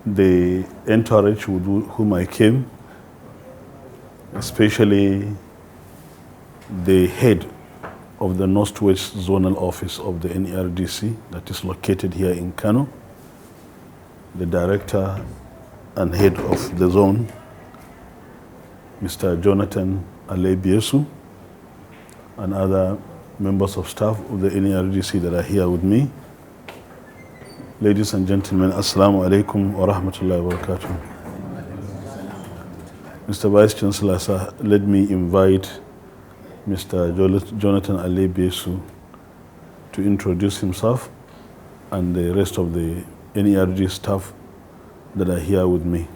The entourage with whom I came, especially the head of the Northwest Zonal Office of the NERDC that is located here in Kano, the director and head of the zone, Mr. Jonathan Alebiesu, and other members of staff of the NERDC that are here with me. Ladies and gentlemen, Assalamu alaikum wa rahmatullahi wa barakatuh. Mr. Vice Chancellor, sir, let me invite Mr. Jonathan Alebiesu to introduce himself and the rest of the NERD staff that are here with me.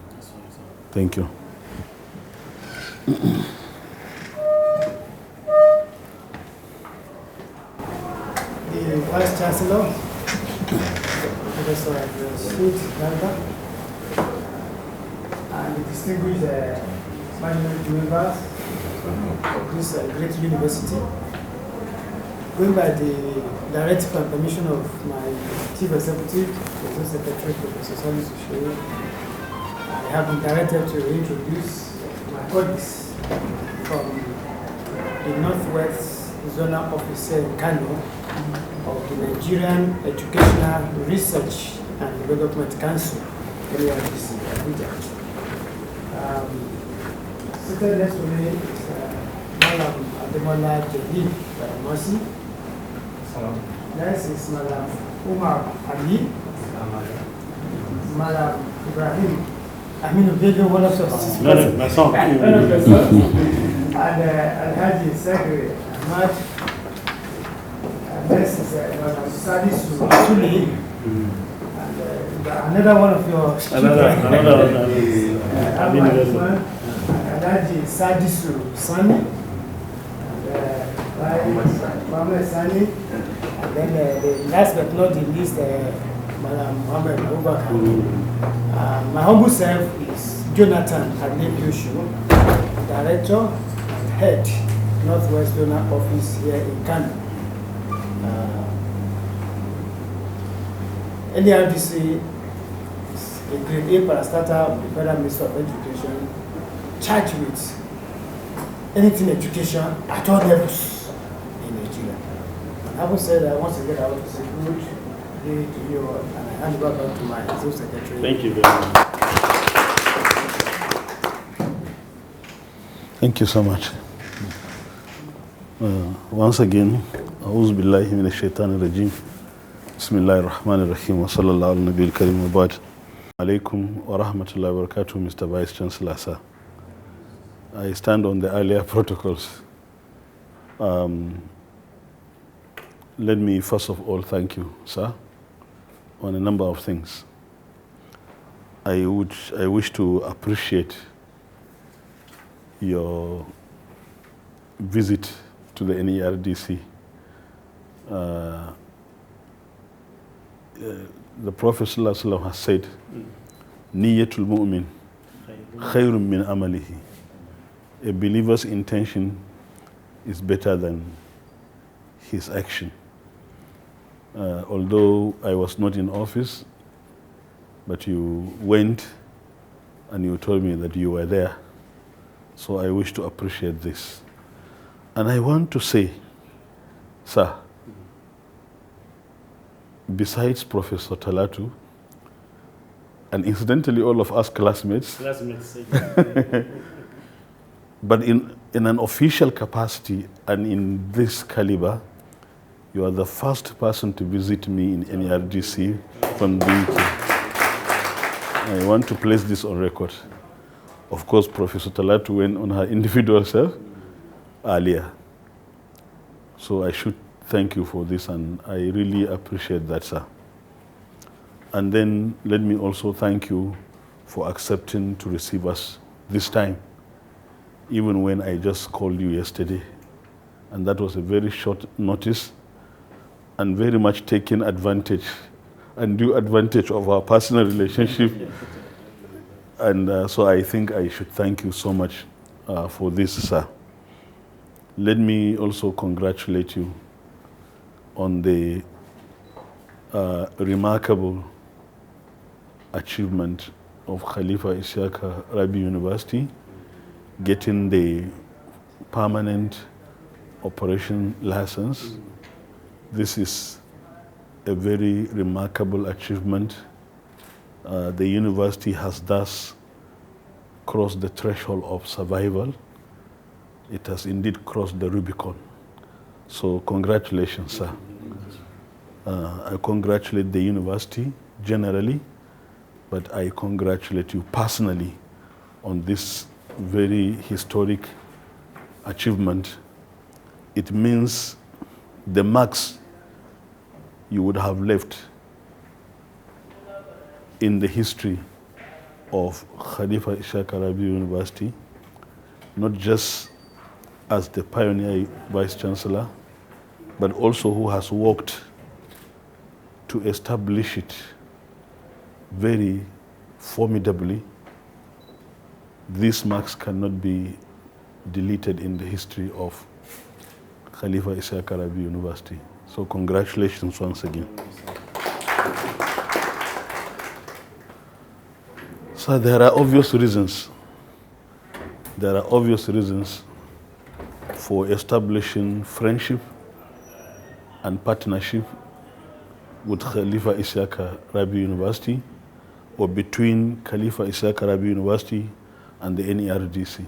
Thank you. The Vice Chancellor, Professor Shehu, and the distinguished management members of this great university, going by the directive and permission of my Chief Executive, the Secretary, Professor Salisu Shehu, I have been directed to introduce my colleagues from the Northwest Zonal Office in Kano of the Nigerian Educational Research and Development Council, NERDC, Abuja. Seated next to me is Madam Ademola Jeli Mercy. Next is Madam Umar Ali. Madam Ibrahim Aminu Bello, one of the sisters. And Alhaji Segre Ahmad. Next is Madam Salisu Tuli. And another one of your students. Alhaji Sadisu Sani. Mohammed Sani. And then the last but not the least, Madam Mohammed Abubakar. My humble self is Jonathan Adepioshu, Director and Head, Northwest Donor Office here in Kano. NERDC is a grade A parastatal of the Federal Ministry of Education, charged with anything education at all levels in Nigeria. Having said that, once again, I want to say good day to you all, and I hand over back to my Executive Secretary. Thank you very much. Thank you so much. Once again, A'udhu billahi minash shaitanir rajim. Bismillahir Rahmanir Rahim. Wa sallallahu ala nabiyil karim wa ba'd. Alaikum wa rahmatullahi wa barakatuh, Mr. Vice Chancellor, sir. I stand on the earlier protocols. Let me first of all thank you, sir, on a number of things. I wish to appreciate your visit to the NERDC. The Prophet ﷺ has said, Niyatul mu'min khairun min amalihi. A believer's intention is better than his action. Although I was not in office, but you went and you told me that you were there. So I wish to appreciate this. And I want to say, sir, besides Professor Talatu, and incidentally all of us classmates, but in an official capacity and in this caliber, you are the first person to visit me in NERDC from the UK. I want to place this on record. Of course, Professor Talatu went on her individual self earlier. So I should thank you for this, and I really appreciate that, sir. And then let me also thank you for accepting to receive us this time, even when I just called you yesterday. And that was a very short notice and very much taking advantage and due advantage of our personal relationship. And so I think I should thank you so much for this, sir. Let me also congratulate you on the remarkable achievement of Khalifa Isyaku Rabiu University, getting the permanent operation license. This is a very remarkable achievement. The university has thus crossed the threshold of survival. It has indeed crossed the Rubicon. So congratulations, sir. I congratulate the university generally, but I congratulate you personally on this very historic achievement. It means the marks you would have left in the history of Khalifa Isyaku Rabiu University, not just as the pioneer Vice Chancellor, but also who has worked to establish it very formidably. These marks cannot be deleted in the history of Khalifa Isyaku Rabiu University. So congratulations once again. So there are obvious reasons. There are obvious reasons for establishing friendship and partnership with Khalifa Isyaku Rabiu University, or between Khalifa Isyaku Rabiu University and the NERDC.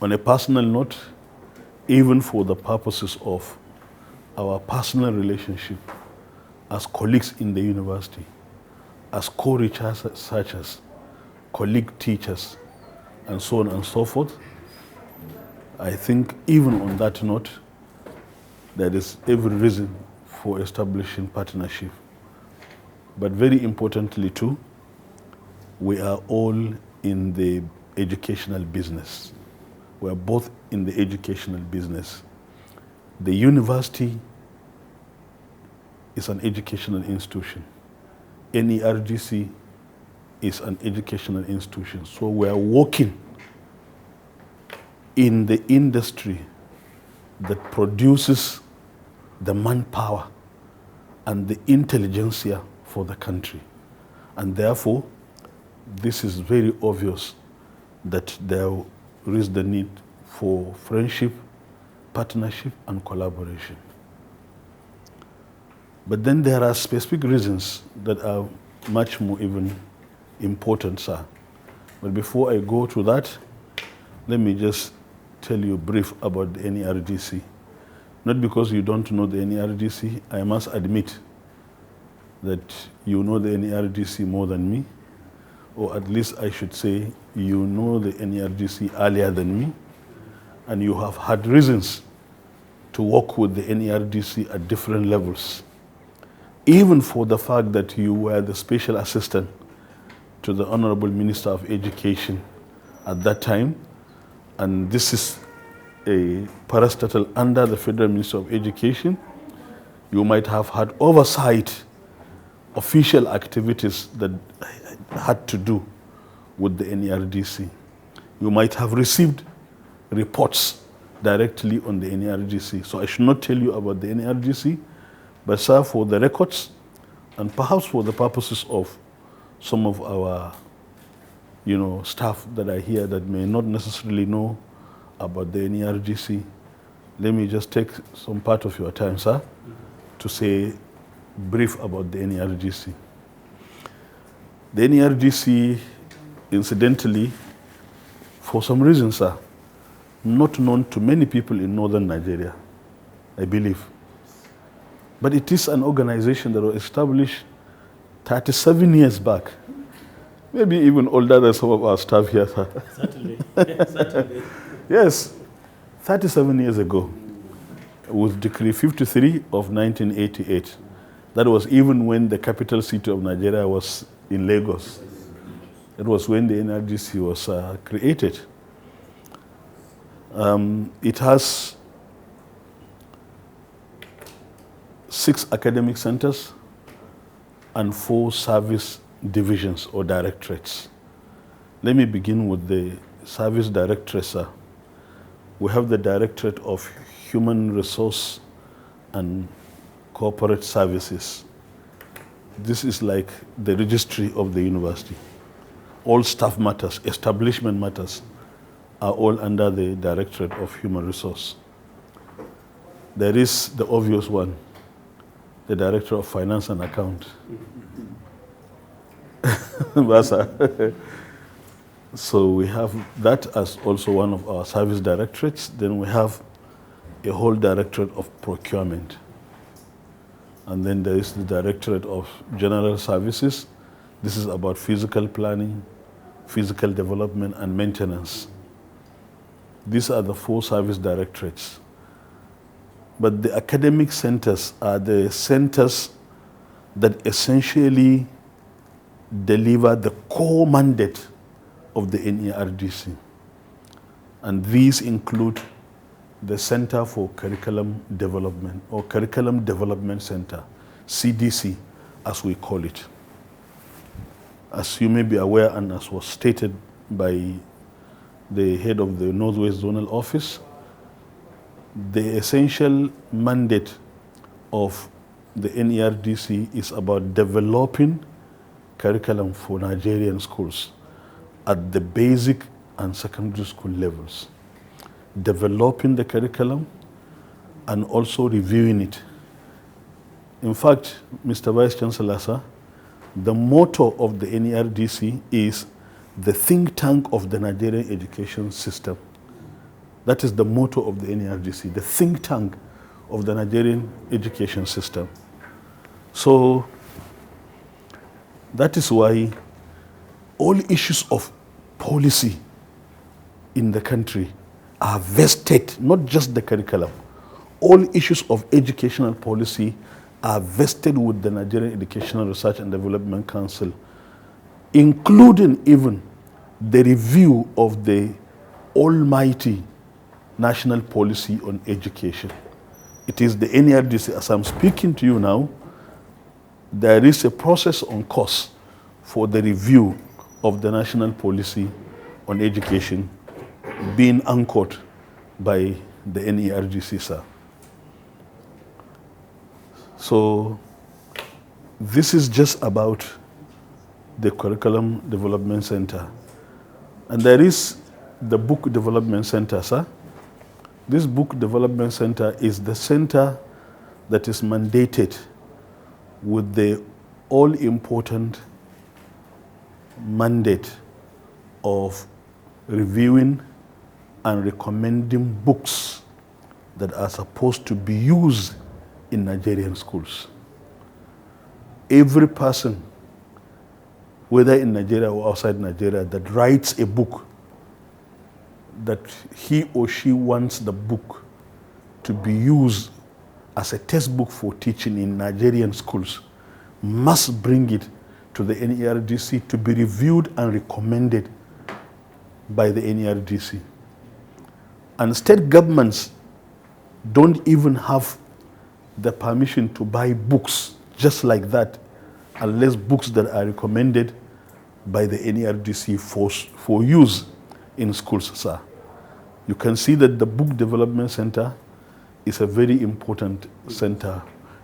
On a personal note, even for the purposes of our personal relationship as colleagues in the university, as co-researchers, colleague teachers, and so on and so forth, I think even on that note, there is every reason for establishing partnership. But very importantly too, we are all in the educational business. We are both in the educational business. The university is an educational institution. NERDC is an educational institution. So we are working in the industry that produces the manpower and the intelligentsia for the country. And therefore, this is very obvious that there is the need for friendship, partnership, and collaboration. But then there are specific reasons that are much more even important, sir. But before I go to that, let me just tell you brief about the NERDC. Not because you don't know the NERDC, I must admit that you know the NERDC more than me, or at least I should say you know the NERDC earlier than me, and you have had reasons to work with the NERDC at different levels. Even for the fact that you were the special assistant to the Honorable Minister of Education at that time, and this is a parastatal under the Federal Minister of Education, you might have had oversight official activities that had to do with the NERDC. You might have received reports directly on the NERDC. So I should not tell you about the NERDC, but sir, for the records and perhaps for the purposes of some of our staff that are here that may not necessarily know about the NERDC, let me just take some part of your time, sir, to say brief about the NERDC. The NERDC, incidentally, for some reason, sir, not known to many people in northern Nigeria, I believe. But it is an organization that was established 37 years back. Maybe even older than some of our staff here, sir. Certainly. Certainly. Yes, 37 years ago, with Decree 53 of 1988. That was even when the capital city of Nigeria was in Lagos. It was when the NERDC was created. It has 6 academic centers and 4 service divisions or directorates. Let me begin with the service directorates, sir. We have the Directorate of Human Resource and Corporate Services. This is like the registry of the university. All staff matters, establishment matters are all under the Directorate of Human Resource. There is the obvious one, the Director of Finance and Account. So we have that as also one of our service directorates. Then we have a whole Directorate of Procurement. And then there is the Directorate of General Services. This is about physical planning, physical development, and maintenance. These are the 4 service directorates. But the academic centers are the centers that essentially deliver the core mandate of the NERDC. And these include the Center for Curriculum Development, or Curriculum Development Center, CDC, as we call it. As you may be aware, and as was stated by the head of the Northwest Zonal Office, the essential mandate of the NERDC is about developing curriculum for Nigerian schools at the basic and secondary school levels. Developing the curriculum and also reviewing it. In fact, Mr. Vice Chancellor, sir, the motto of the NERDC is the think tank of the Nigerian education system. That is the motto of the NERDC, the think tank of the Nigerian education system. So that is why all issues of policy in the country are vested, not just the curriculum. All issues of educational policy are vested with the Nigerian Educational Research and Development Council, including even the review of the almighty national policy on education. It is the NERDC, as I'm speaking to you now, there is a process on course for the review of the national policy on education being anchored by the NERDC, sir. So this is just about the Curriculum Development Center. And there is the Book Development Center, sir. This Book Development Center is the center that is mandated with the all-important mandate of reviewing and recommending books that are supposed to be used in Nigerian schools. Every person, whether in Nigeria or outside Nigeria, that writes a book, that he or she wants the book to be used as a textbook for teaching in Nigerian schools, must bring it to the NERDC to be reviewed and recommended by the NERDC. And state governments don't even have the permission to buy books just like that, unless books that are recommended by the NERDC for use in schools, sir. You can see that the Book Development Center is a very important center,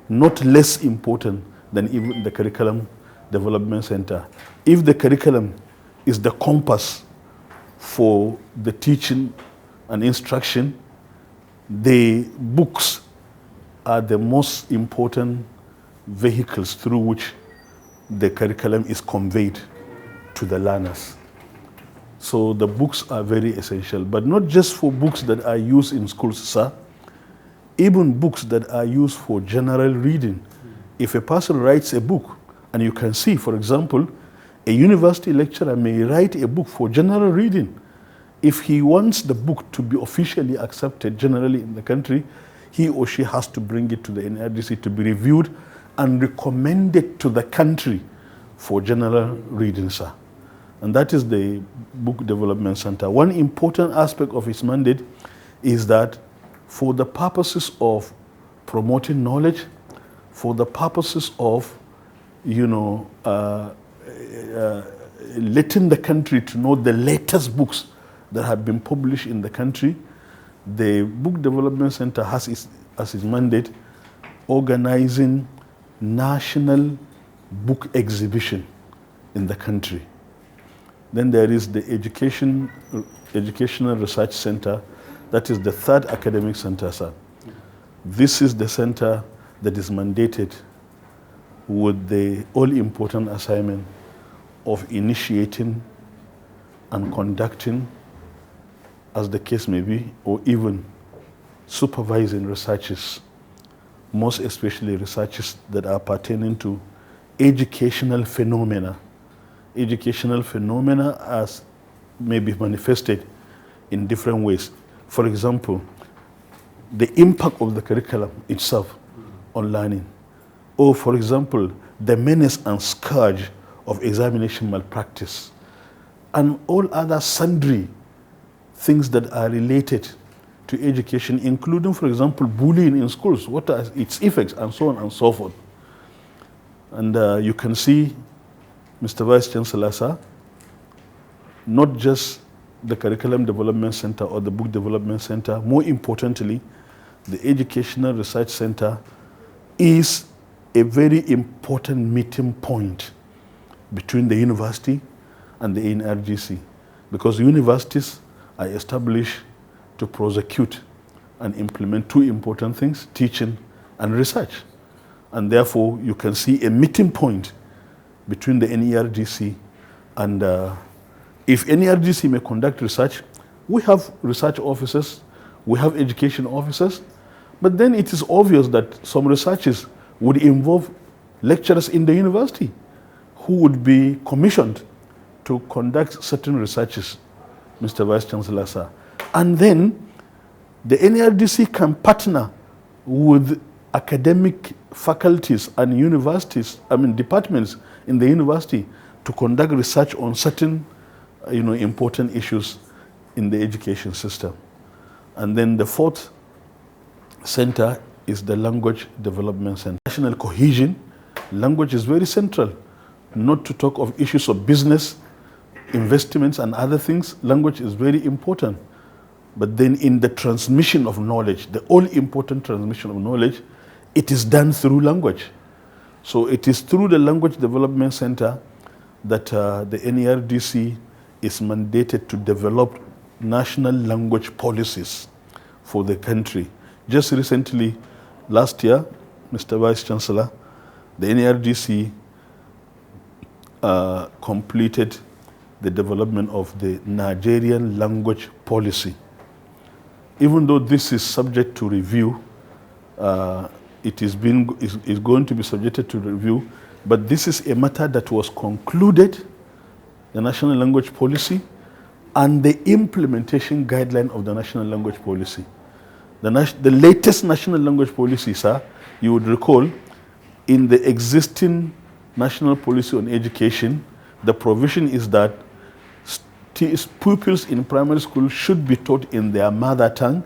not less important than even the Curriculum Development Center. If the curriculum is the compass for the teaching and instruction, the books are the most important vehicles through which the curriculum is conveyed to the learners. So the books are very essential, but not just for books that are used in schools, sir. Even books that are used for general reading. If a person writes a book, and you can see, for example, a university lecturer may write a book for general reading. If he wants the book to be officially accepted generally in the country, he or she has to bring it to the NERDC to be reviewed and recommended to the country for general reading, sir. And that is the Book Development Center. One important aspect of its mandate is that for the purposes of promoting knowledge, for the purposes of, letting the country to know the latest books that have been published in the country, the Book Development Center has as its mandate organizing national book exhibition in the country. Then there is the Educational Research Center. That is the third academic center, sir. This is the center that is mandated with the all-important assignment of initiating and conducting, as the case may be, or even supervising researches, most especially researches that are pertaining to educational phenomena. Educational phenomena as may be manifested in different ways. For example, the impact of the curriculum itself on learning. Or for example, the menace and scourge of examination malpractice. And all other sundry things that are related to education, including, for example, bullying in schools, what are its effects, and so on and so forth. And you can see, Mr. Vice Chancellor, sir, not just the Curriculum Development Center or the Book Development Center, more importantly, the Educational Research Center is a very important meeting point between the university and the NERDC, because universities are established to prosecute and implement two important things: teaching and research. And therefore, you can see a meeting point between the NERDC and if NERDC may conduct research, we have research officers, we have education officers, but then it is obvious that some researches would involve lecturers in the university who would be commissioned to conduct certain researches, Mr. Vice Chancellor, sir. And then the NERDC can partner with academic faculties and universities, departments in the university to conduct research on certain, important issues in the education system. And then the fourth center is the Language Development Center. National cohesion, language is very central, not to talk of issues of business, investments and other things. Language is very important. But then in the transmission of knowledge, the all-important transmission of knowledge, it is done through language. So it is through the Language Development Center that the NERDC is mandated to develop national language policies for the country. Just recently, last year, Mr. Vice Chancellor, the NERDC completed the development of the Nigerian language policy. Even though this is subject to review, it is going to be subjected to review, but this is a matter that was concluded, the national language policy, and the implementation guideline of the national language policy. The latest national language policy, sir, you would recall, in the existing national policy on education, the provision is that pupils in primary school should be taught in their mother tongue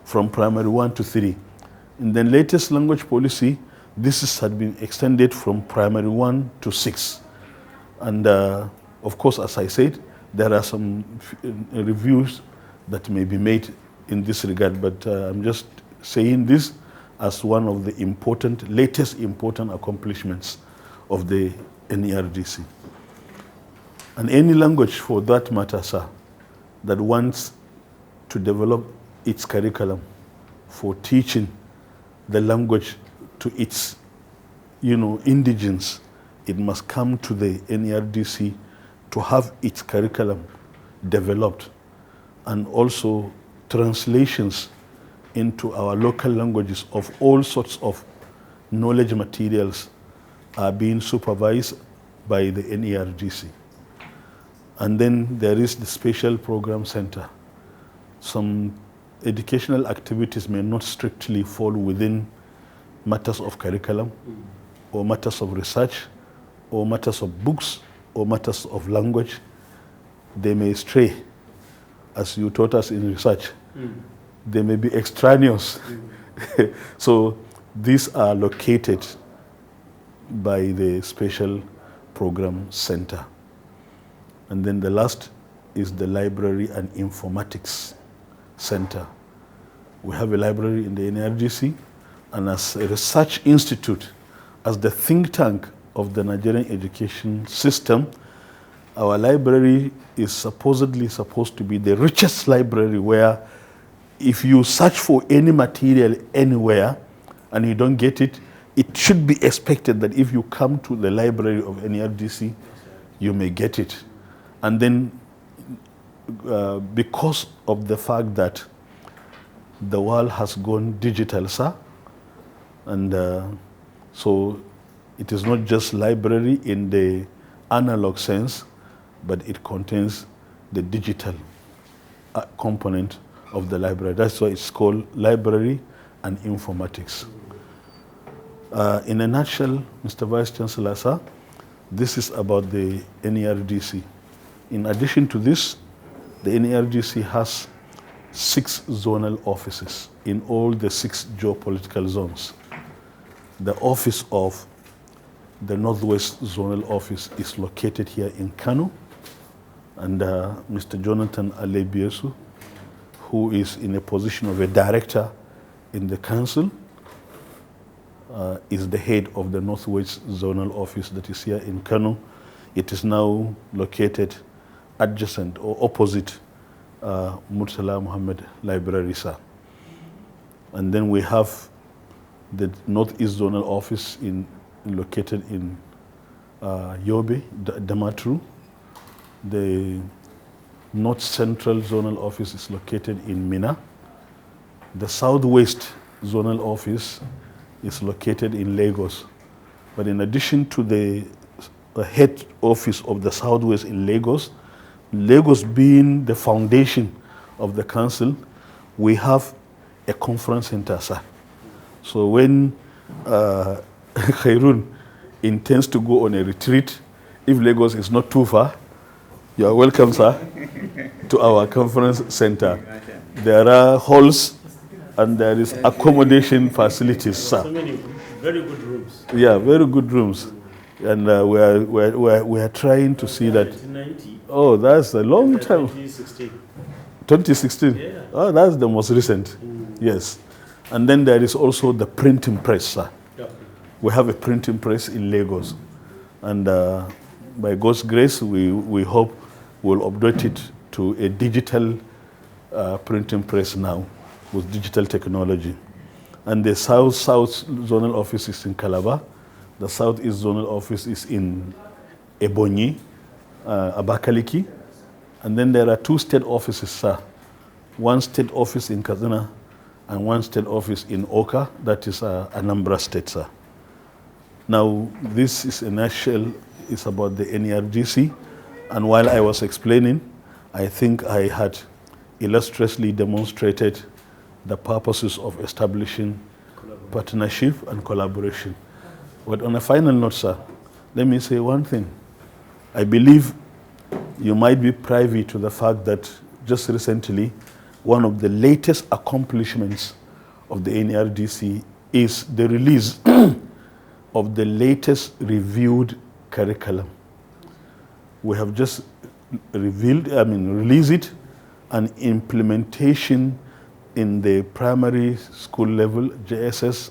from primary 1 to 3. In the latest language policy, this had been extended from primary 1 to 6. And of course, as I said, there are some reviews that may be made in this regard, but I'm just saying this as one of the latest important accomplishments of the NERDC. And any language, for that matter, sir, that wants to develop its curriculum for teaching the language to its, indigents, it must come to the NERDC to have its curriculum developed, and also translations into our local languages of all sorts of knowledge materials are being supervised by the NERDC. And then there is the Special Program Center. Some educational activities may not strictly fall within matters of curriculum, or matters of research, or matters of books, or matters of language. They may stray, as you taught us in research. They may be extraneous. So these are located by the Special Program Center. And then the last is the Library and Informatics Center. We have a library in the NERDC, and as a research institute, as the think tank of the Nigerian education system, our library is supposedly supposed to be the richest library, where if you search for any material anywhere and you don't get it, it should be expected that if you come to the library of NERDC, you may get it. And then because of the fact that the world has gone digital, sir, and so it is not just library in the analog sense, but it contains the digital component of the library. That's why it's called library and informatics. In a nutshell, Mr. Vice Chancellor, sir, this is about the NERDC. In addition to this, the NERDC has 6 zonal offices in all the 6 geopolitical zones. The office of the Northwest Zonal Office is located here in Kano, and Mr. Jonathan Alebiesu, who is in a position of a director in the council, is the head of the Northwest Zonal Office that is here in Kano. It is now located adjacent or opposite Murtala Muhammad Library, sir. And then we have the Northeast Zonal Office located in Yobe, Damaturu. The North Central Zonal Office is located in Mina. The Southwest Zonal Office is located in Lagos. But in addition to the head office of the Southwest in Lagos, Lagos being the foundation of the council, we have a conference center, sir. So when KHAIRUN intends to go on a retreat, if Lagos is not too far, you are welcome, sir, to our conference center. There are halls and there is accommodation facilities, sir. So many very good rooms. Yeah, very good rooms. And we are trying to see that. 1990. Oh, that's a long time. 2016. 2016? Yeah. Oh, that's the most recent. Yes. And then there is also the printing press, sir. Yeah. We have a printing press in Lagos. And by God's grace, we hope we'll update it to a digital printing press now with digital technology. And the South Zonal Office is in Calabar. The Southeast Zonal Office is in Ebonyi, Abakaliki. And then there are 2 state offices, sir. 1 state office in Kaduna and 1 state office in Oka, that is Anambra State, sir. Now, this is a nutshell, it's about the NERDC. And while I was explaining, I think I had illustriously demonstrated the purposes of establishing partnership and collaboration. But on a final note, sir, let me say one thing. I believe you might be privy to the fact that just recently, one of the latest accomplishments of the NERDC is the release of the latest reviewed curriculum. We have just released it, and implementation in the primary school level, JSS,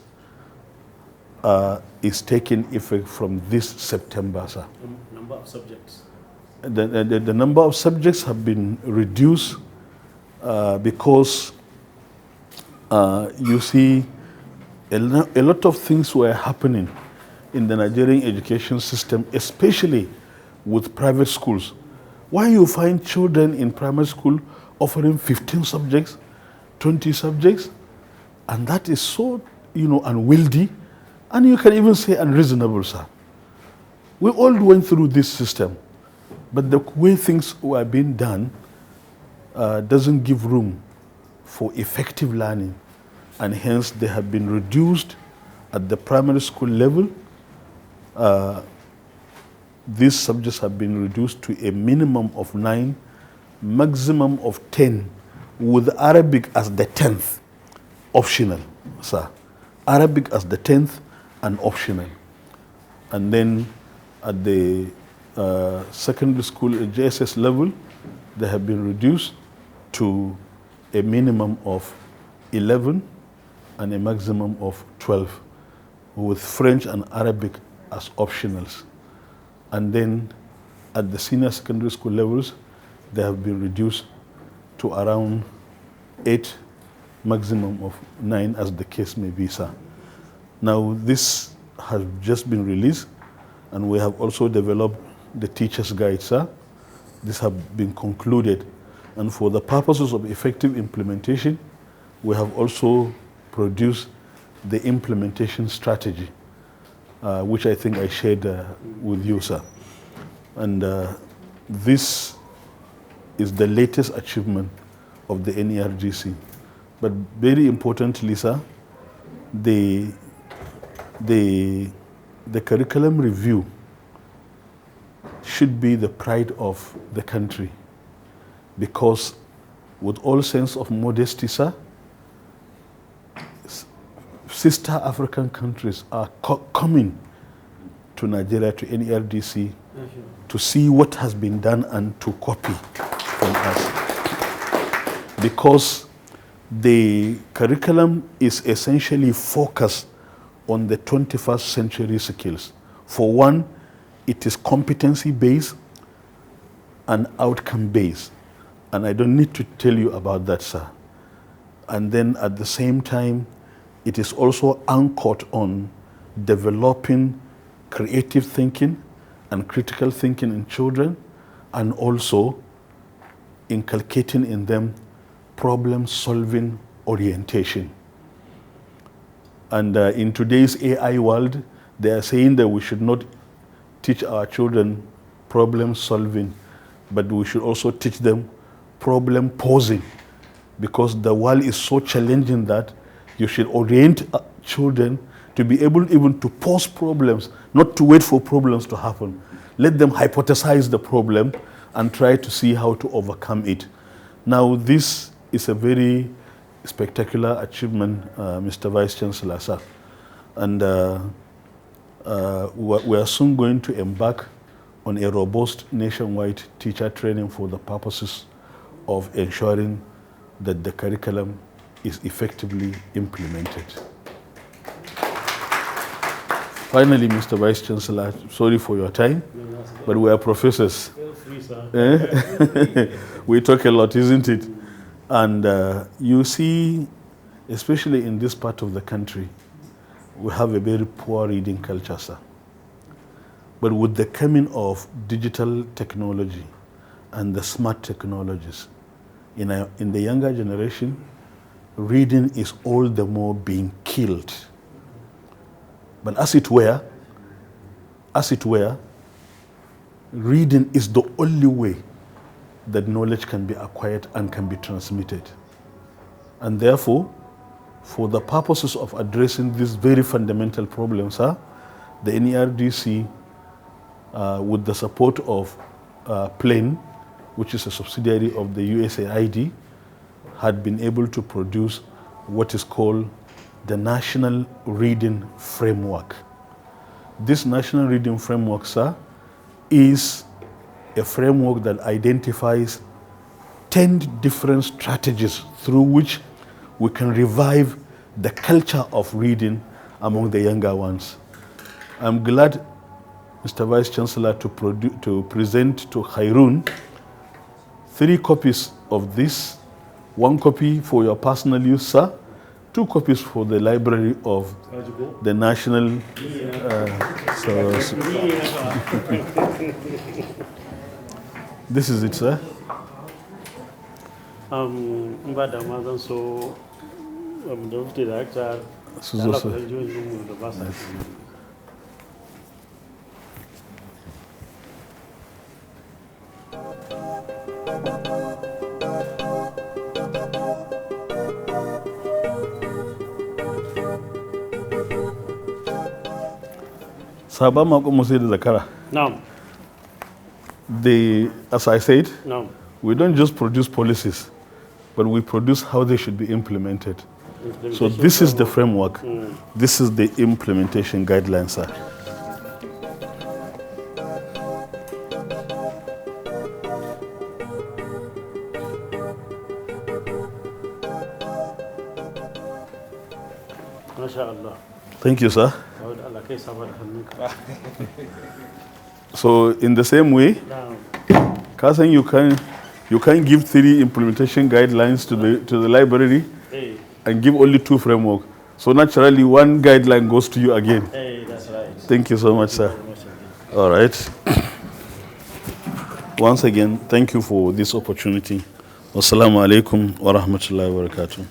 is taking effect from this September, sir. Number of subjects. The number of subjects have been reduced because you see a lot of things were happening in the Nigerian education system, especially with private schools. Why you find children in primary school offering 15 subjects, 20 subjects, and that is so, unwieldy, and you can even say unreasonable, sir. We all went through this system, but the way things were being done doesn't give room for effective learning, and hence they have been reduced at the primary school level. These subjects have been reduced to a minimum of 9, maximum of 10, with Arabic as the 10th, optional, sir. Arabic as the 10th and optional. And then at the secondary school JSS level, they have been reduced to a minimum of 11 and a maximum of 12, with French and Arabic as optionals. And then at the senior secondary school levels, they have been reduced to around 8, maximum of 9, as the case may be, sir. Now, this has just been released, and we have also developed the teacher's guide, sir. This has been concluded. And for the purposes of effective implementation, we have also produced the implementation strategy, which I think I shared with you, sir. And this is the latest achievement of the NERDC. But very importantly, sir, the curriculum review should be the pride of the country, because with all sense of modesty, sir, sister African countries are coming to Nigeria, to NERDC, to see what has been done and to copy from us. Because the curriculum is essentially focused on the 21st century skills. For one, it is competency-based and outcome-based. And I don't need to tell you about that, sir. And then at the same time, it is also anchored on developing creative thinking and critical thinking in children, and also inculcating in them problem-solving orientation. And in today's AI world, they are saying that we should not teach our children problem-solving, but we should also teach them problem-posing, because the world is so challenging that you should orient children to be able even to pose problems, not to wait for problems to happen. Let them hypothesize the problem and try to see how to overcome it. Now, this is a very spectacular achievement, Mr. Vice Chancellor, sir. And we are soon going to embark on a robust nationwide teacher training for the purposes of ensuring that the curriculum is effectively implemented. Finally, Mr. Vice Chancellor, sorry for your time, but we are professors. Feel free, sir. We talk a lot, isn't it? And you see, especially in this part of the country, we have a very poor reading culture, sir. But with the coming of digital technology and the smart technologies, in the younger generation, reading is all the more being killed. But as it were, reading is the only way that knowledge can be acquired and can be transmitted. And therefore, for the purposes of addressing these very fundamental problems, the NERDC, with the support of PLAN, which is a subsidiary of the USAID, had been able to produce what is called the National Reading Framework. This National Reading Framework, sir, is a framework that identifies 10 different strategies through which we can revive the culture of reading among the younger ones. I'm glad, Mr. Vice Chancellor, to present to KHAIRUN 3 copies of this, 1 copy for your personal use, sir, 2 copies for the library of the national. This is it, sir. Sabama Musid Zakara. No. As I said, No. we don't just produce policies, but we produce how they should be implemented. So this is the framework. This is the implementation guidelines, sir. MashaAllah. Thank you, sir. So in the same way, Kasan, you can give 3 implementation guidelines to the library and give only 2 framework. So naturally, 1 guideline goes to you again. That's right. Thank you so much, sir. All right. Once again, thank you for this opportunity. Wassalamu alaikum wa rahmatullahi wa barakatuh.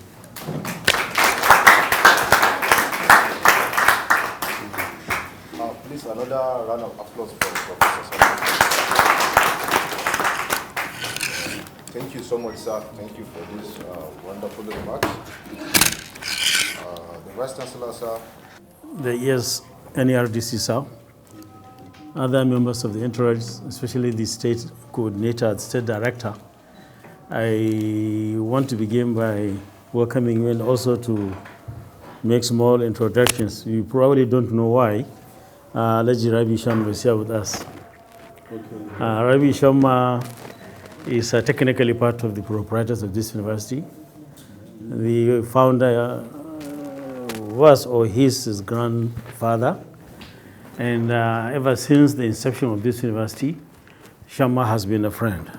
Please, another round of applause for Professor. Thank you so much, sir. Thank you for this wonderful remarks. The Vice Chancellor, sir. Yes, NERDC, sir. Other members of the entourage, especially the state coordinator, the state director, I want to begin by welcoming you and also to make small introductions. You probably don't know why Alhaji Rabi Sharma is here with us. Rabi Sharma is technically part of the proprietors of this university. The founder was or is his grandfather. And ever since the inception of this university, Sharma has been a friend.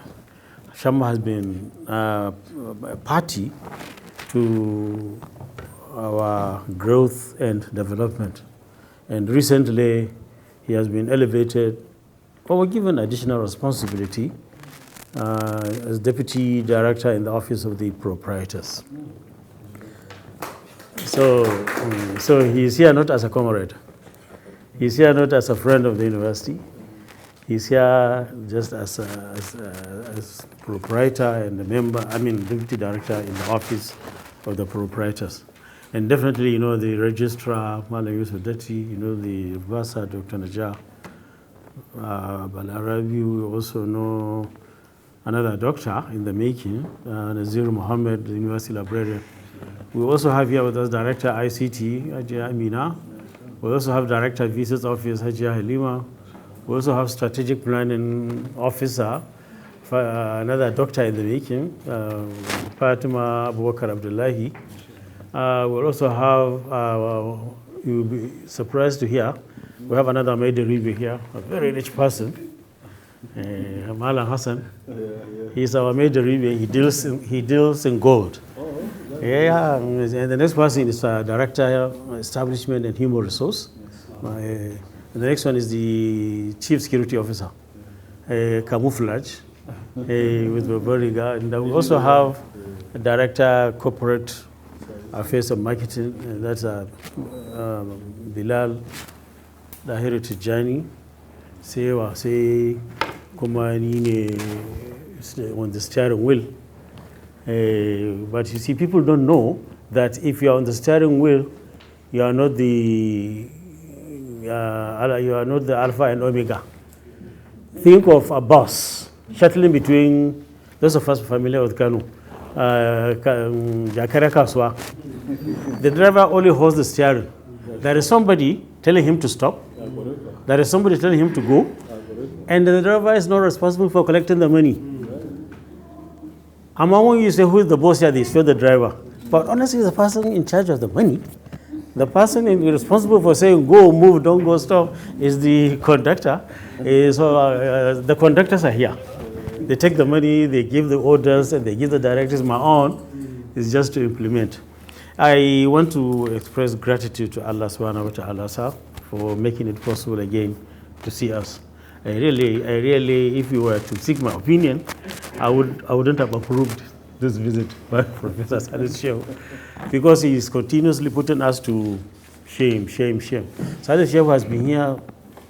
Sharma has been a party to our growth and development. And recently, he has been elevated or given additional responsibility as Deputy Director in the Office of the Proprietors. So he's here not as a comrade. He's here not as a friend of the university. He's here just as proprietor and a member, deputy director in the office of the proprietors. And definitely, the registrar, Malam Yusuf Dati, the Vasa, Dr. Najjar Balarabi. We also know another doctor in the making, Nazir Mohammed, the university librarian. We also have here with us Director ICT, Hajia Amina. We also have Director Visas Office, Hajia Halima. We also have Strategic Planning Officer, another doctor in the making, Fatima Abubakar Abdullahi. We'll also have, you'll be surprised to hear, we have another Maidaribi here, a very rich person, Malam Hassan. He's our Maidaribi. He deals in gold. Yeah, and the next person is Director Establishment and Human Resource. And the next one is the Chief Security Officer, Camouflage, with the bodyguard. And we also have a Director Corporate Affairs and Marketing, and that's Bilal Dahiru Tijani. Say, Kumani on the steering wheel. But you see, people don't know that if you are on the steering wheel, you are not the alpha and omega. Think of a bus shuttling between those of us familiar with Kano, Jakara Kaswa. The driver only holds the steering. There is somebody telling him to stop. There is somebody telling him to go, and the driver is not responsible for collecting the money. Among you say, who is the boss here? They say the driver. But honestly, the person in charge of the money, the person responsible for saying, go, move, don't go, stop, is the conductor. So the conductors are here. They take the money, they give the orders, and they give the directives. My own is just to implement. I want to express gratitude to Allah subhanahu wa ta'ala, sir, for making it possible again to see us. I really, if you were to seek my opinion, I wouldn't have approved this visit by Professor Salisu, because he is continuously putting us to shame. Salisu has been here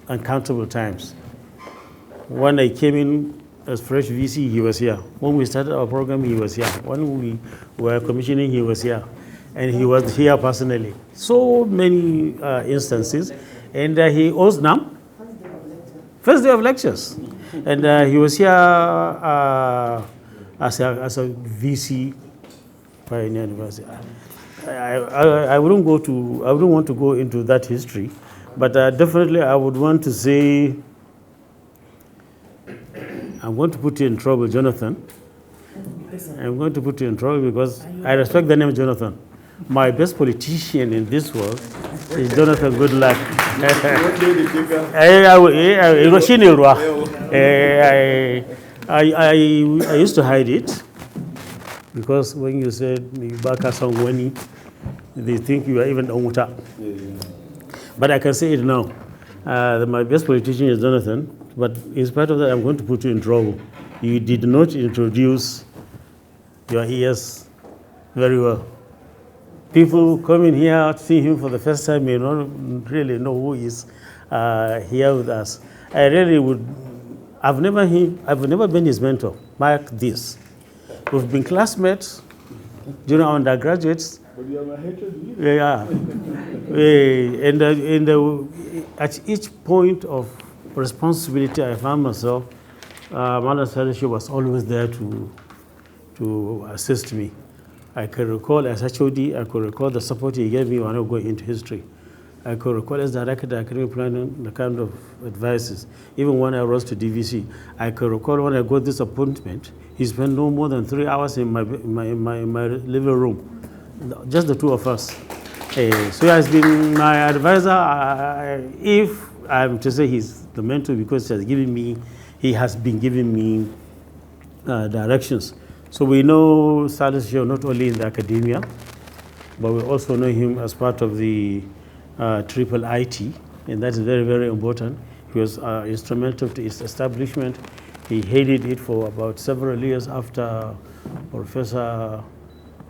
uncountable times. When I came in as fresh VC, he was here. When we started our program, he was here. When we were commissioning, he was here. And he was here personally. So many instances. And he owes now. First day of lectures. And he was here as a VC Pioneer University. I wouldn't want to go into that history, but definitely I would want to say, I'm going to put you in trouble, Jonathan. I'm going to put you in trouble because I respect the name Jonathan. My best politician in this world It's Jonathan, good luck. I used to hide it because when you said Baka Songwani, they think you are even Omuta. But I can say it now. My best politician is Jonathan, but in spite of that, I'm going to put you in trouble. You did not introduce your ears very well. People coming here, seeing him for the first time, may not really know who is here with us. I really would. I've never been his mentor. Mark this. We've been classmates during our undergraduates. But you are my hatred. Yeah. At each point of responsibility, I found myself. Madam Salisu was always there to assist me. I can recall as HOD, I could recall the support he gave me when I was going into history. I could recall as director of academic planning, the kind of advices. Even when I rose to DVC, I could recall when I got this appointment, he spent no more than 3 hours in my living room, just the two of us. So he has been my advisor. If I'm to say he's the mentor, because he has been giving me directions. So we know Salisu not only in the academia, but we also know him as part of the triple IT, and that is very, very important. He was instrumental to its establishment. He headed it for about several years after Professor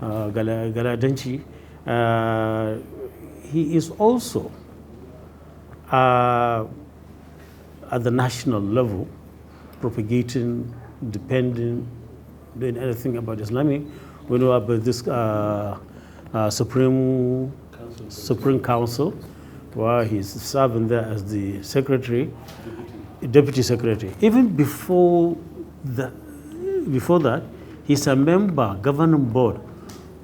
Galadanchi. He is also at the national level propagating, doing anything about Islamic. We know about this Supreme Council, where he's serving there as the secretary, deputy secretary. Even before that, he's a member, governing board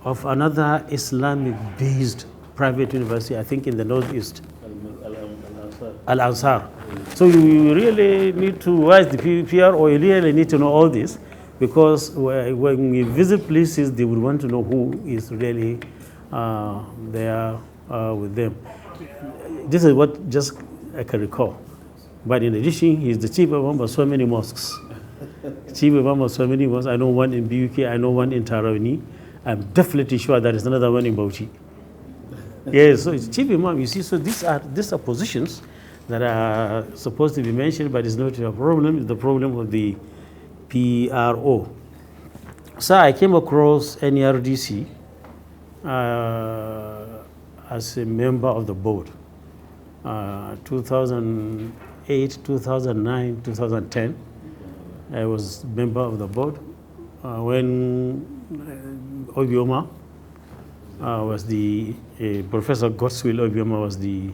of another Islamic-based private university, I think in the Northeast, Al-Ansar. So you really need to, as the PRO, you really need to know all this, because when we visit places, they would want to know who is really there with them. This is what just I can recall. But in addition, he's the chief imam of so many mosques. Chief imam of so many mosques. I know one in BUK, I know one in Tarawani. I'm definitely sure there is another one in Bauchi. Yes, so it's chief imam, you see, so these are positions that are supposed to be mentioned, but it's not a problem. It's the problem of the PRO. So I came across NERDC as a member of the board. 2008, 2009, 2010, I was member of the board when Obioma was the Professor Godswill Obioma was the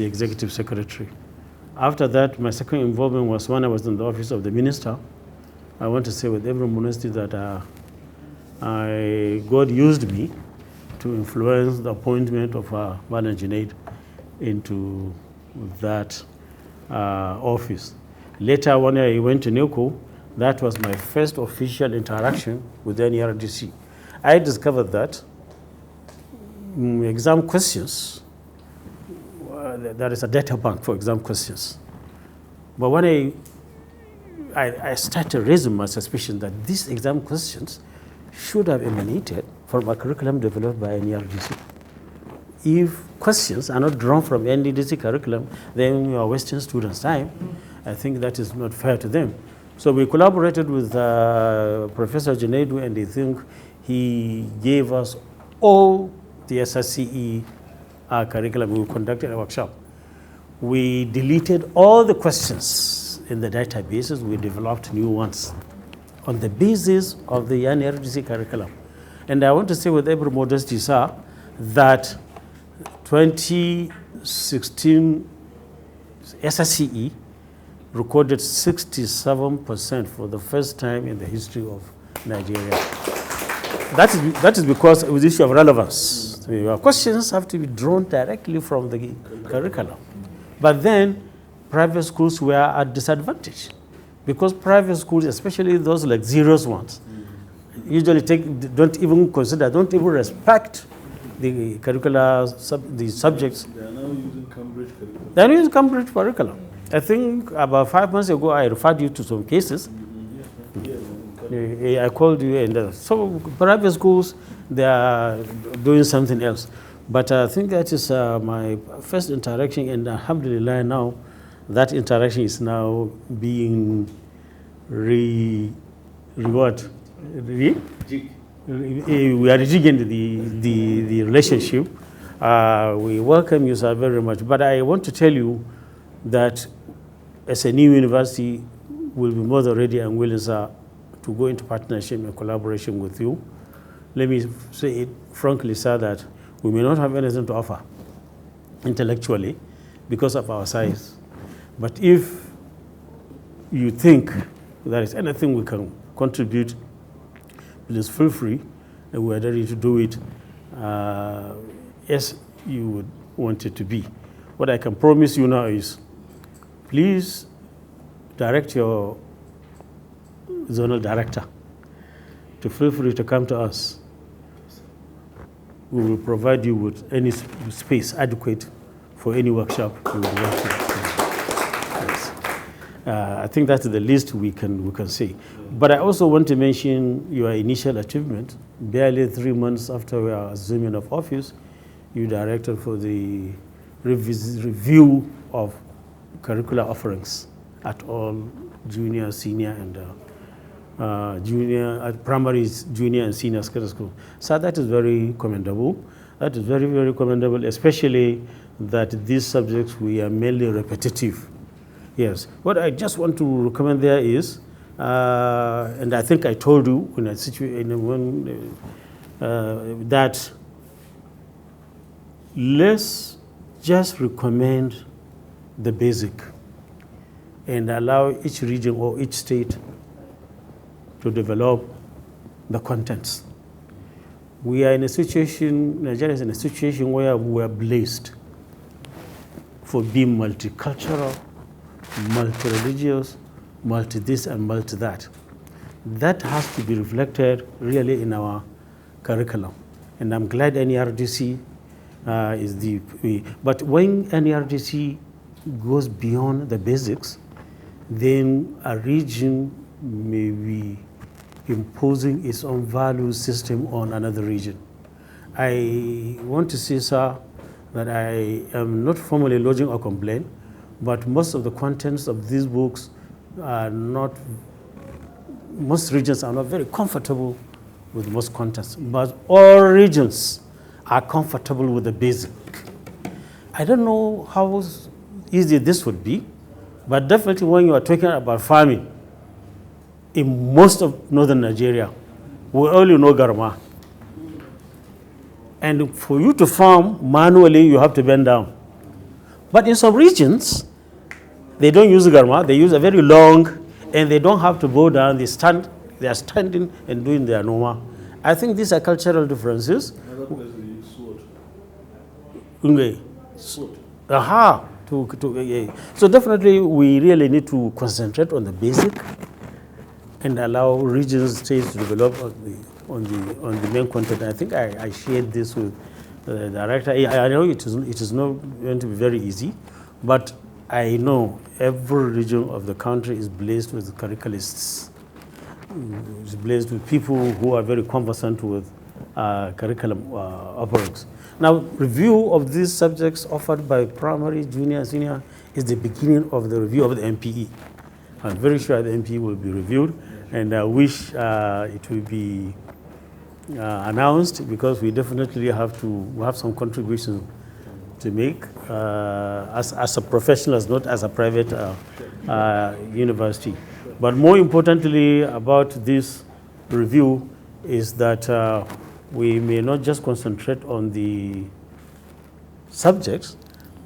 executive secretary. After that, my second involvement was when I was in the office of the minister. I want to say with every modesty that God used me to influence the appointment of Madam Junaid into that office. Later, when I went to NECO, that was my first official interaction with the NERDC. I discovered that exam questions, there is a data bank for exam questions. But when I started raising my suspicion that these exam questions should have emanated from a curriculum developed by NERDC. If questions are not drawn from NERDC curriculum, then you are wasting students' time. I think that is not fair to them. So we collaborated with Professor Junaidu, and I think he gave us all the SSCE curriculum. We conducted a workshop. We deleted all the questions in the databases. We developed new ones on the basis of the NERDC curriculum. And I want to say with every modesty, sir, that 2016 SSCE recorded 67% for the first time in the history of Nigeria. That is because it was an issue of relevance. Your questions have to be drawn directly from the curriculum. But then private schools were at disadvantage, because private schools, especially those luxurious ones, usually don't even respect the curricula, the subjects. They are now using Cambridge curriculum. They are using Cambridge curriculum. I think about 5 months ago, I referred you to some cases. I called you, and so private schools, they are doing something else. But I think that is my first interaction, and alhamdulillah now, that interaction is now being we are rejigging the relationship. We welcome you, sir, very much. But I want to tell you that as a new university, we'll be more than ready and willing, sir, to go into partnership and collaboration with you. Let me say it frankly, sir, that we may not have anything to offer intellectually because of our size. But if you think there is anything we can contribute, please feel free, and we are ready to do it as you would want it to be. What I can promise you now is, please direct your zonal director to feel free to come to us. We will provide you with any space adequate for any workshop you would want to. Yes. I think that's the least we can say. But I also want to mention your initial achievement. Barely 3 months after we are assuming of office, you directed for the review of curricular offerings at all junior, senior, and primary, junior, and senior secondary school. So that is very commendable. That is very, very commendable, especially that these subjects we are mainly repetitive. Yes. What I just want to recommend there is, and I think I told you when I that let's just recommend the basic and allow each region or each state to develop the contents. We are in a situation, Nigeria is in a situation where we are blessed for being multicultural, multi-religious, multi-this and multi-that. That has to be reflected really in our curriculum. And I'm glad NERDC is the way. But when NERDC goes beyond the basics, then a region may be imposing its own value system on another region. I want to say, sir, that I am not formally lodging a complaint, but most of the contents of these books are not, most regions are not very comfortable with most contents, but all regions are comfortable with the basic. I don't know how easy this would be, but definitely when you are talking about farming, in most of northern Nigeria, we only know Garma. And for you to farm manually, you have to bend down. But in some regions, they don't use Garma, they use a very long, and they don't have to bow down, they are standing and doing their normal. I think these are cultural differences. Another place they use sword. Sword. Aha. So definitely we really need to concentrate on the basic and allow regions, states to develop on the main content. I think I shared this with the director. I know it is not going to be very easy, but I know every region of the country is blessed with curriculists. It's blessed with people who are very conversant with curriculum offerings. Now, review of these subjects offered by primary, junior, senior is the beginning of the review of the MPE. I'm very sure the MPE will be reviewed, and I wish it will be announced, because we definitely have some contribution to make as a professional, not as a private university. But more importantly about this review is that we may not just concentrate on the subjects,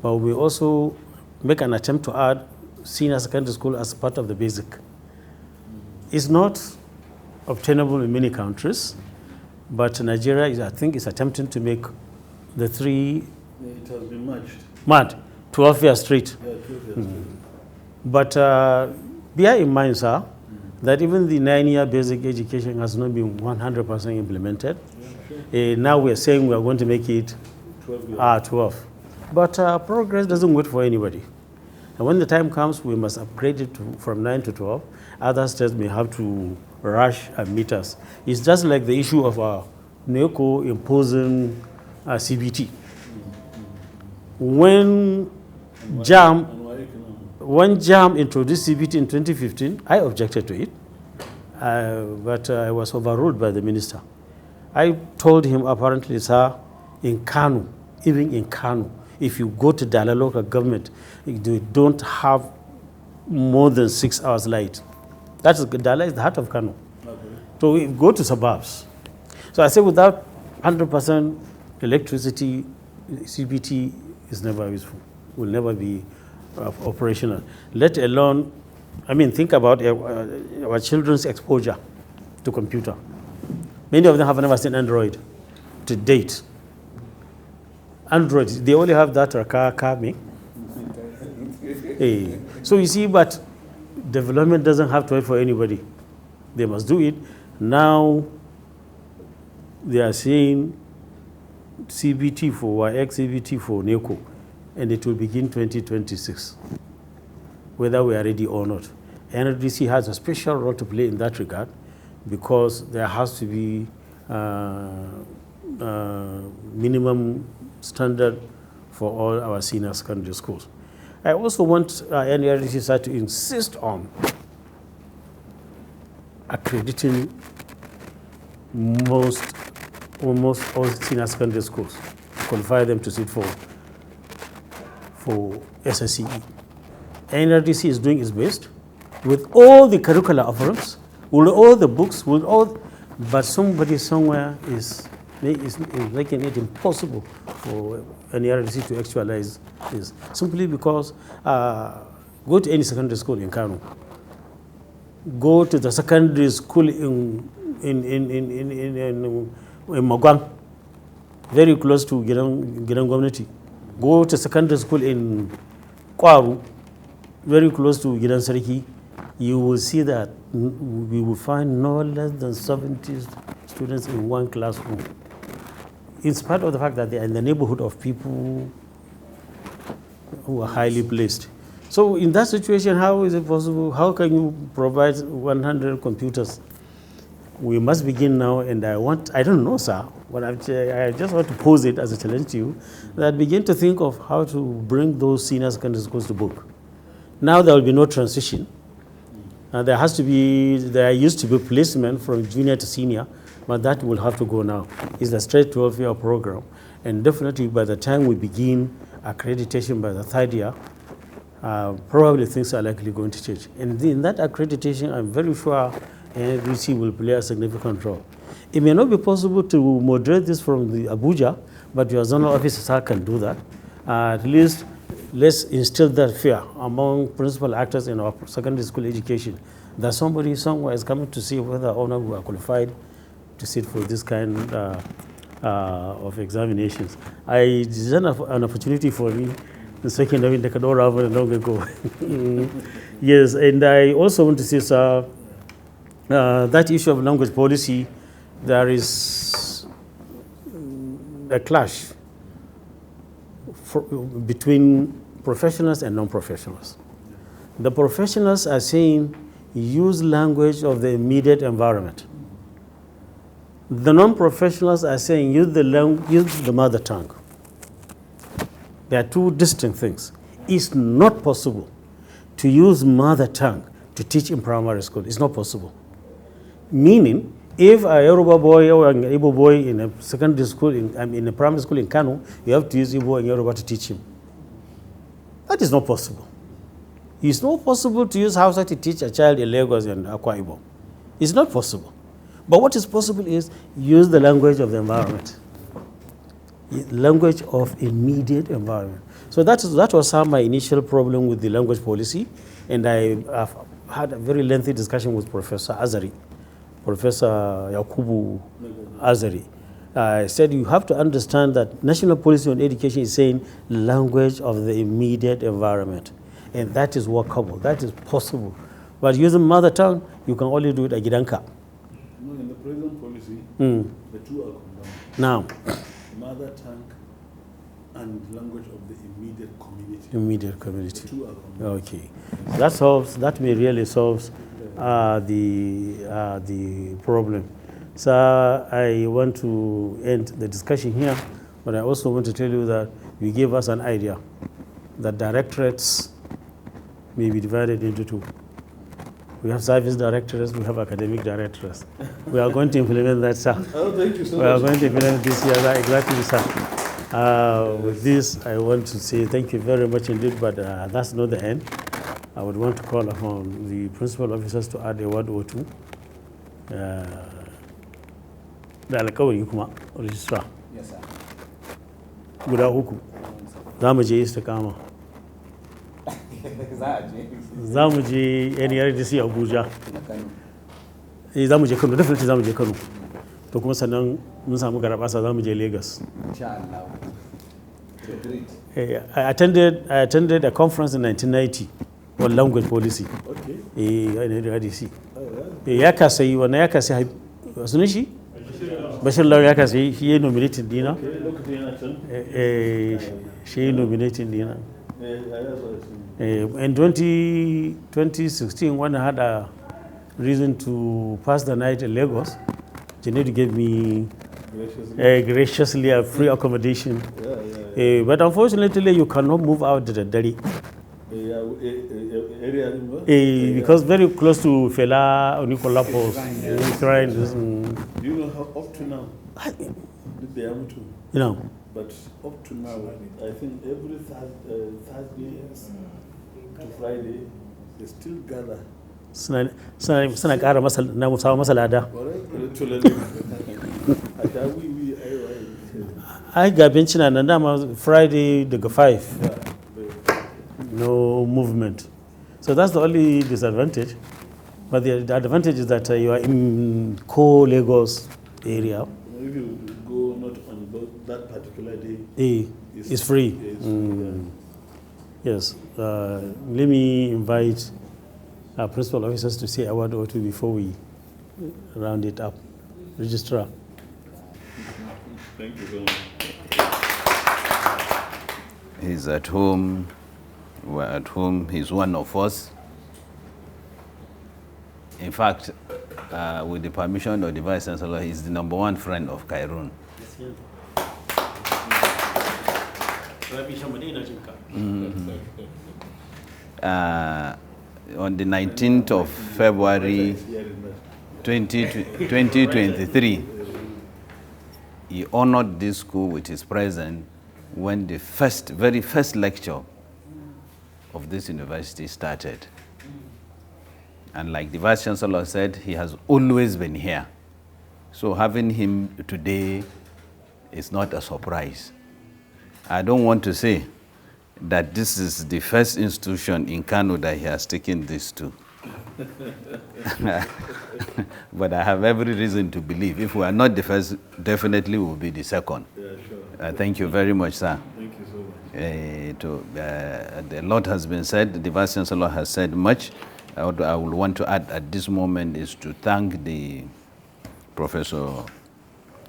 but we also make an attempt to add senior secondary school as part of the basic. It's not obtainable in many countries, but Nigeria, I think, is attempting to make the three. It has been merged. 12 years straight. Yeah, 12 years straight. But bear in mind, sir, that even the 9-year basic education has not been 100% implemented. Now we're saying we're going to make it 12. But progress doesn't wait for anybody. And when the time comes, we must upgrade it from 9 to 12. Other states may have to rush and meet us. It's just like the issue of NECO imposing CBT. When JAM introduced CBT in 2015, I objected to it, but I was overruled by the minister. I told him, apparently, sir, in Kano, even in Kano, if you go to Dala local government, you don't have more than 6 hours light. Dala is the heart of Kano. Okay. So we go to suburbs. So I say without 100% electricity, CBT is never useful, will never be operational. Let alone, think about our children's exposure to computer. Many of them have never seen Android to date. Android, they only have that car. So you see, but development doesn't have to wait for anybody. They must do it. Now they are saying CBT for YX, CBT for NECO, and it will begin 2026, whether we are ready or not. NERDC has a special role to play in that regard because there has to be minimum standard for all our senior secondary schools. I also want NERDC to insist on accrediting almost all senior secondary schools, qualify them to sit for SSCE. NERDC is doing its best with all the curricular offerings, with all the books, but somebody somewhere is making it impossible for NERDC to actualize this, simply because go to any secondary school in Kano, go to the secondary school in Mogwang, very close to Gidan Gwamnati. Go to secondary school in Kwaru, very close to Gidan Sarki. You will see that we will find no less than 70 students in one classroom, in spite of the fact that they are in the neighborhood of people who are highly placed. So in that situation, how is it possible? How can you provide 100 computers? We must begin now, and I don't know, sir, but I just want to pose it as a challenge to you, that begin to think of how to bring those senior secondary schools to book. Now there will be no transition. There used to be placement from junior to senior, but that will have to go now. It's a straight 12-year program, and definitely by the time we begin accreditation by the 3rd year, probably things are likely going to change. And in that accreditation, I'm very sure NERDC will play a significant role. It may not be possible to moderate this from the Abuja, but your zonal officers can do that. At least let's instill that fear among principal actors in our secondary school education, that somebody somewhere is coming to see whether or not we are qualified to sit for this kind of examinations. It's an opportunity for me, the second I take a door over and long ago. Yes, and I also want to say, sir, that issue of language policy, there is a clash between professionals and non-professionals. The professionals are saying use language of the immediate environment. The non-professionals are saying use the mother tongue. There are two distinct things. It's not possible to use mother tongue to teach in primary school. It's not possible. Meaning, if a Yoruba boy or an Igbo boy in a secondary school, in a primary school in Kano, you have to use Igbo and Yoruba to teach him. That is not possible. It's not possible to use Hausa to teach a child in Lagos and Akwa Ibom. It's not possible. But what is possible is use the language of the environment. Language of immediate environment. So that was my initial problem with the language policy, and I have had a very lengthy discussion with Professor Yakubu Azari. I said you have to understand that national policy on education is saying language of the immediate environment, and that is workable, that is possible. But using mother tongue, you can only do it at Gidanka. No, in the present policy, the two are combined. Now, Mother tongue and language of the immediate community. Immediate community. The two are combined. Okay. That may really solve the problem. So I want to end the discussion here, but I also want to tell you that you gave us an idea that directorates may be divided into two. We have service directorates, we have academic directorates. We are going to implement that, sir. Oh, thank you so much. We are going to implement this year, exactly, sir. With this, I want to say thank you very much indeed, but that's not the end. I would want to call upon the principal officers to add a word or two. Da alkawari kuma registrar. Yes, sir. Guda uku. Za mu je istikama. Za mu je NERDC Abuja. Za mu je Kano, definitely za mu je Kano. To kuma sannan mun samu garabasa za mu je Lagos. Inshallah. I attended a conference in 1990 on language policy. Okay. NERDC. Ya kasai wannan ya kasai sunan shi? Bashir Law ya kasai shi ya nominating dina. Shi ya nominating dina. In 2016, when I had a reason to pass the night in Lagos, Janet gave me graciously a free accommodation. But unfortunately, you cannot move out the day. Because very close to Fela Onikolapos. Do you know how up to now they are to? You know. But up to now, I think every Thursday to Friday, they still gather. Suna ƙara na musawa masa lada. Ai ga benci na nan dama Friday daga 5. No movement. So that's the only disadvantage. But the advantage is that you are in Lagos area. If you go not on that particular day, it's free. Yes. Let me invite our principal officers to say a word or two before we round it up. Registrar. Thank you very much. He's at home. We're at home. He's one of us. In fact, with the permission of the Vice Chancellor, he's the #1 friend of KHAIRUN. On the 19th of February 2023, he honored this school with his presence when the very first lecture of this university started. And like the Vice Chancellor said, he has always been here. So having him today is not a surprise. I don't want to say that this is the first institution in Kano that he has taken this to. But I have every reason to believe if we are not the first, definitely we will be the second. Yeah, sure. Thank you very much, sir. Thank you so much. A lot has been said. The Vice Chancellor has said much. What I would want to add at this moment is to thank the Professor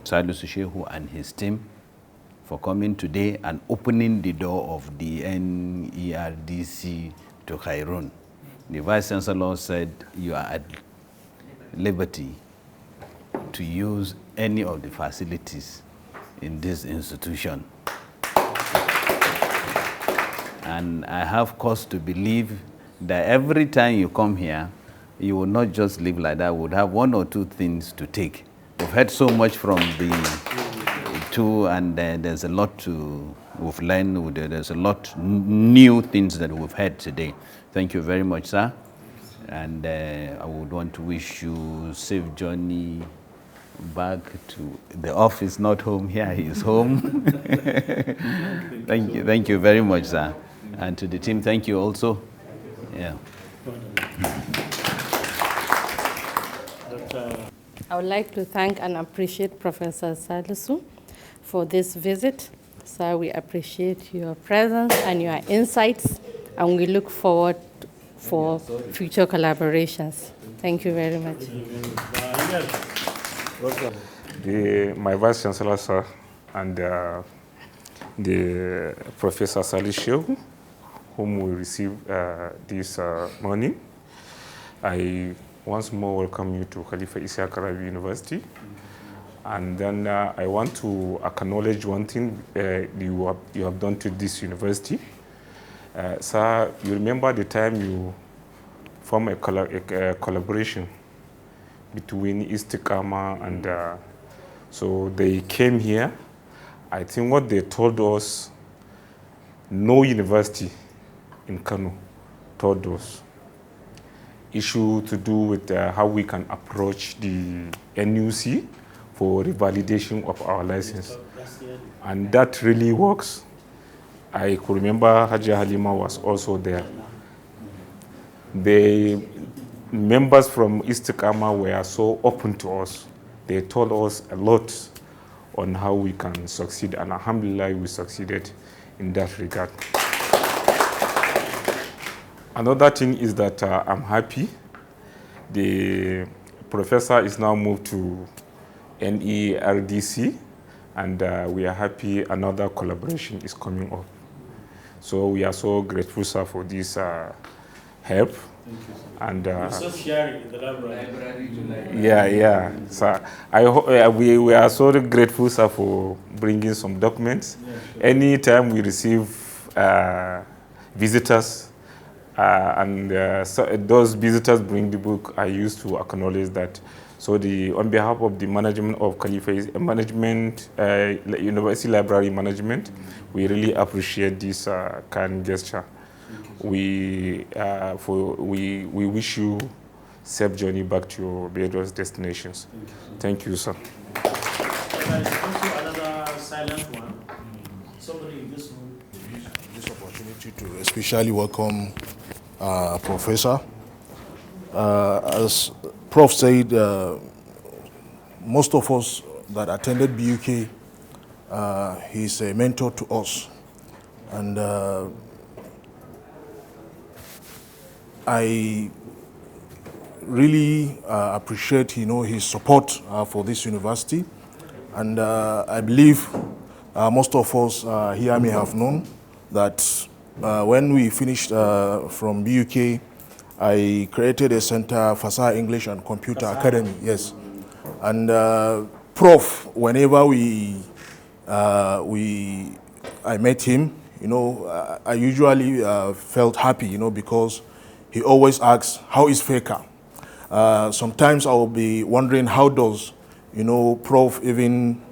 Salisu Shehu and his team for coming today and opening the door of the NERDC to KHAIRUN. The Vice Chancellor said you are at liberty to use any of the facilities in this institution. And I have cause to believe that every time you come here, you will not just live like that. We would have one or two things to take. We've heard so much from the two, and there's a lot we've learned. There's a lot new things that we've heard today. Thank you very much, sir. And I would want to wish you safe journey back to the office, not home. Here he is home. Thank you very much, sir. And to the team, thank you also. Yeah. I would like to thank and appreciate Professor Salisu for this visit. Sir, we appreciate your presence and your insights, and we look forward for future collaborations. Thank you very much. My Vice Chancellor, sir, and the Professor Salisu, whom we receive this morning. I once more welcome you to Khalifa Isyaku Rabiu University. And then I want to acknowledge one thing you have done to this university. Sir, you remember the time you formed a collaboration between Istiqama and so they came here. I think what they told us, no university in Kano told us issue to do with how we can approach the NUC for revalidation of our license. And that really works. I could remember Haji Halima was also there. The members from Istiqama were so open to us. They told us a lot on how we can succeed, and alhamdulillah, we succeeded in that regard. Another thing is that I'm happy. The professor is now moved to NERDC, and we are happy another collaboration is coming up. So we are so grateful, sir, for this help. And So sharing in the library. yeah. So I we are so grateful, sir, for bringing some documents. Yeah, sure. Anytime we receive visitors, and so those visitors bring the book, I used to acknowledge that. So on behalf of the management of Khalifa University Library Management, we really appreciate this kind gesture. We wish you safe journey back to your various destinations. Thank you, sir. There is also another silent one. Somebody in this room. This opportunity to especially welcome Professor. As Prof said, most of us that attended BUK, he's a mentor to us. And I really appreciate, his support for this university. And I believe most of us here may have known that when we finished from BUK, I created a center, Fasa English and Computer Academy, yes. And Prof, whenever I met him, I usually felt happy, because he always asks, how is FECA? Sometimes I will be wondering, how does, Prof even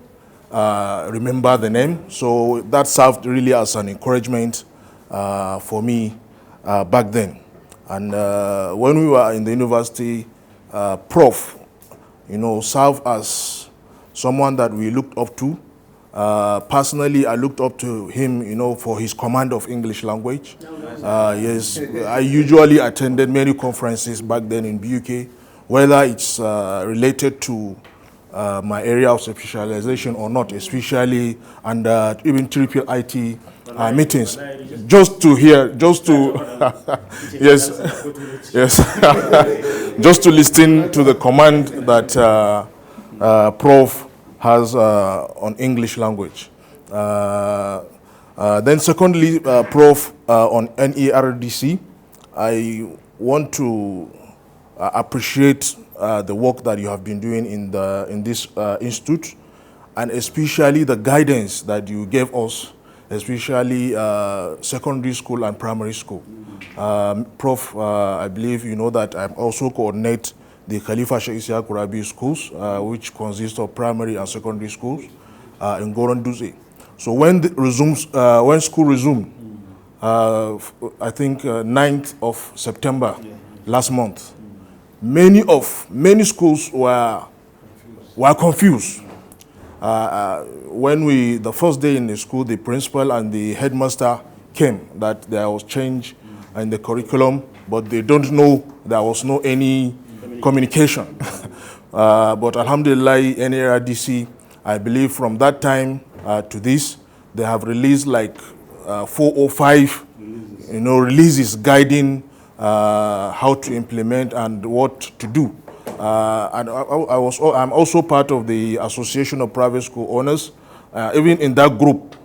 remember the name? So that served really as an encouragement for me back then. And when we were in the university, Prof, served as someone that we looked up to. Personally, I looked up to him, for his command of English language. Yes, I usually attended many conferences back then in BUK, whether it's related to my area of specialization or not, especially under even triple IT meetings, just to yes, just to listen to the command that Prof has on English language. Then secondly, Prof, on NERDC, I want to appreciate the work that you have been doing in this institute, and especially the guidance that you gave us, especially secondary school and primary school. Prof, I believe you know that I also coordinate the Khalifa Isyaku Rabiu schools, which consist of primary and secondary schools in Goronduze. So when school resumed, I think 9th of September last month, many schools were confused. When the first day in the school, the principal and the headmaster came that there was change in the curriculum, but they don't know there was no any communication. But alhamdulillah, NERDC, I believe from that time to this, they have released like 4 or 5 releases guiding how to implement and what to do. And I'm also part of the Association of Private School Owners. Even in that group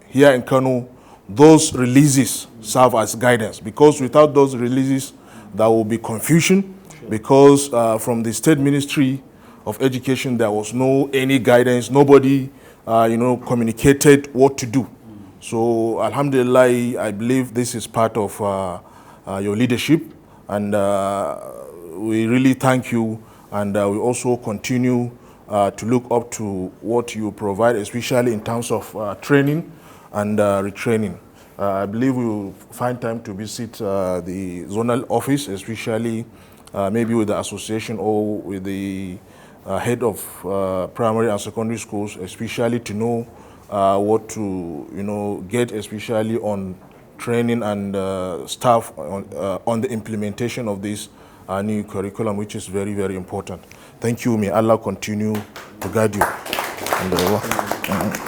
here in Kano, those releases serve as guidance, because without those releases, there will be confusion, because from the State Ministry of Education, there was any guidance. Nobody, communicated what to do. So, alhamdulillah, I believe this is part of your leadership, and we really thank you, and we also continue to look up to what you provide, especially in terms of training and retraining. I believe we will find time to visit the zonal office, especially maybe with the association or with the head of primary and secondary schools, especially to know what to get, especially on training and staff on the implementation of this new curriculum, which is very, very important. Thank you. May Allah continue to guide you. And,